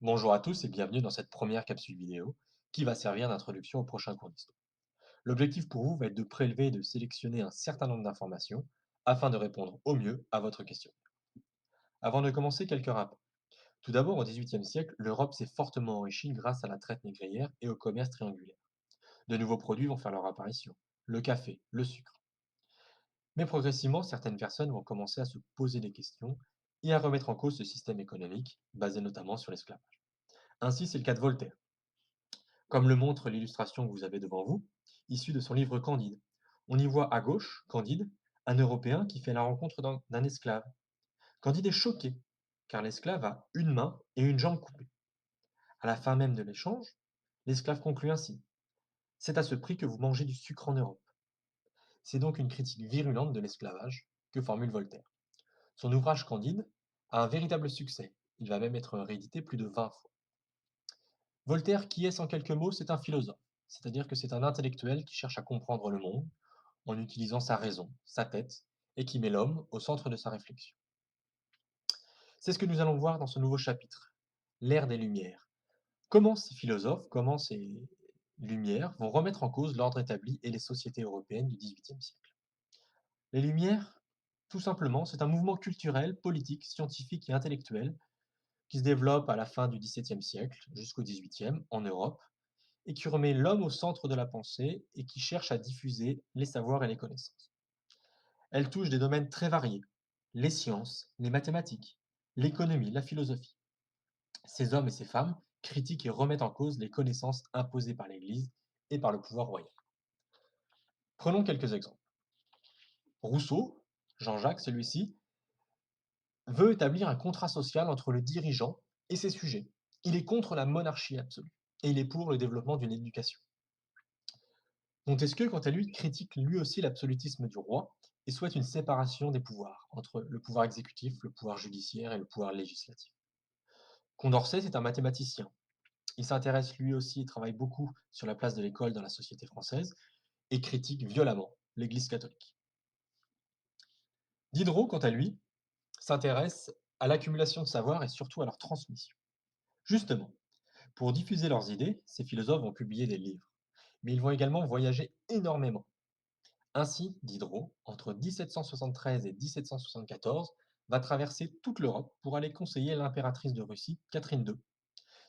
Bonjour à tous et bienvenue dans cette première capsule vidéo qui va servir d'introduction au prochain cours d'histoire. L'objectif pour vous va être de prélever et de sélectionner un certain nombre d'informations afin de répondre au mieux à votre question. Avant de commencer, quelques rappels. Tout d'abord, au XVIIIe siècle, l'Europe s'est fortement enrichie grâce à la traite négrière et au commerce triangulaire. De nouveaux produits vont faire leur apparition, le café, le sucre. Mais progressivement, certaines personnes vont commencer à se poser des questions et à remettre en cause ce système économique, basé notamment sur l'esclavage. Ainsi, c'est le cas de Voltaire. Comme le montre l'illustration que vous avez devant vous, issue de son livre Candide. On y voit à gauche, Candide, un Européen qui fait la rencontre d'un esclave. Candide est choqué, car l'esclave a une main et une jambe coupées. À la fin même de l'échange, l'esclave conclut ainsi: c'est à ce prix que vous mangez du sucre en Europe. C'est donc une critique virulente de l'esclavage que formule Voltaire. Son ouvrage Candide a un véritable succès. Il va même être réédité plus de 20 fois. Voltaire, qui est en quelques mots, c'est un philosophe, c'est-à-dire que c'est un intellectuel qui cherche à comprendre le monde en utilisant sa raison, sa tête, et qui met l'homme au centre de sa réflexion. C'est ce que nous allons voir dans ce nouveau chapitre, l'ère des Lumières. Comment ces philosophes, comment ces Lumières vont remettre en cause l'ordre établi et les sociétés européennes du XVIIIe siècle. Les Lumières, tout simplement, c'est un mouvement culturel, politique, scientifique et intellectuel qui se développe à la fin du XVIIe siècle jusqu'au XVIIIe en Europe et qui remet l'homme au centre de la pensée et qui cherche à diffuser les savoirs et les connaissances. Elle touche des domaines très variés: les sciences, les mathématiques, l'économie, la philosophie. Ces hommes et ces femmes critiquent et remettent en cause les connaissances imposées par l'Église et par le pouvoir royal. Prenons quelques exemples. Rousseau, Jean-Jacques, celui-ci, veut établir un contrat social entre le dirigeant et ses sujets. Il est contre la monarchie absolue et il est pour le développement d'une éducation. Montesquieu, quant à lui, critique lui aussi l'absolutisme du roi et souhaite une séparation des pouvoirs, entre le pouvoir exécutif, le pouvoir judiciaire et le pouvoir législatif. Condorcet, c'est un mathématicien. Il s'intéresse lui aussi et travaille beaucoup sur la place de l'école dans la société française et critique violemment l'Église catholique. Diderot, quant à lui, s'intéresse à l'accumulation de savoir et surtout à leur transmission. Justement, pour diffuser leurs idées, ces philosophes vont publier des livres, mais ils vont également voyager énormément. Ainsi, Diderot, entre 1773 et 1774, va traverser toute l'Europe pour aller conseiller l'impératrice de Russie, Catherine II.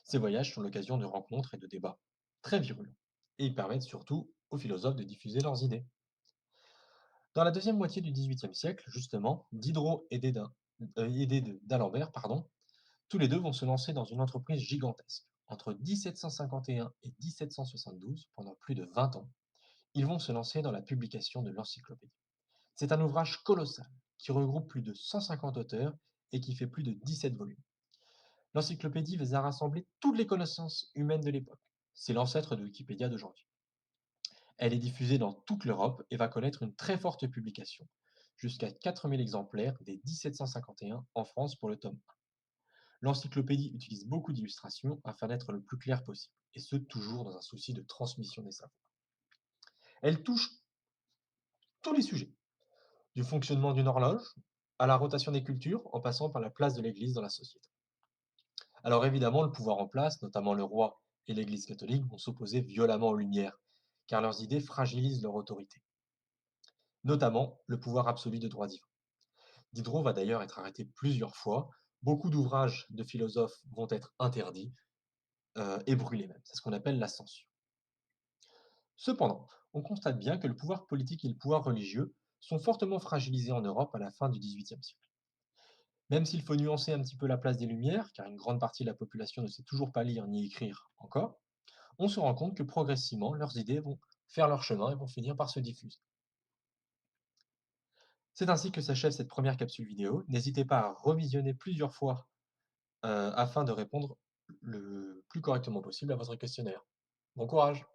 Ces voyages sont l'occasion de rencontres et de débats très virulents, et ils permettent surtout aux philosophes de diffuser leurs idées. Dans la deuxième moitié du XVIIIe siècle, justement, Diderot et d'Alembert, tous les deux vont se lancer dans une entreprise gigantesque. Entre 1751 et 1772, pendant plus de 20 ans, ils vont se lancer dans la publication de l'encyclopédie. C'est un ouvrage colossal qui regroupe plus de 150 auteurs et qui fait plus de 17 volumes. L'encyclopédie vise à rassembler toutes les connaissances humaines de l'époque. C'est l'ancêtre de Wikipédia d'aujourd'hui. Elle est diffusée dans toute l'Europe et va connaître une très forte publication, jusqu'à 4000 exemplaires dès 1751 en France pour le tome 1. L'encyclopédie utilise beaucoup d'illustrations afin d'être le plus clair possible, et ce toujours dans un souci de transmission des savoirs. Elle touche tous les sujets, du fonctionnement d'une horloge à la rotation des cultures, en passant par la place de l'Église dans la société. Alors évidemment, le pouvoir en place, notamment le roi et l'Église catholique, vont s'opposer violemment aux Lumières, car leurs idées fragilisent leur autorité, notamment le pouvoir absolu de droit divin. Diderot va d'ailleurs être arrêté plusieurs fois, beaucoup d'ouvrages de philosophes vont être interdits et brûlés même, c'est ce qu'on appelle la censure. Cependant, on constate bien que le pouvoir politique et le pouvoir religieux sont fortement fragilisés en Europe à la fin du XVIIIe siècle. Même s'il faut nuancer un petit peu la place des Lumières, car une grande partie de la population ne sait toujours pas lire ni écrire encore, on se rend compte que progressivement, leurs idées vont faire leur chemin et vont finir par se diffuser. C'est ainsi que s'achève cette première capsule vidéo. N'hésitez pas à revisionner plusieurs fois afin de répondre le plus correctement possible à votre questionnaire. Bon courage!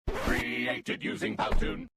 Created using Powtoon.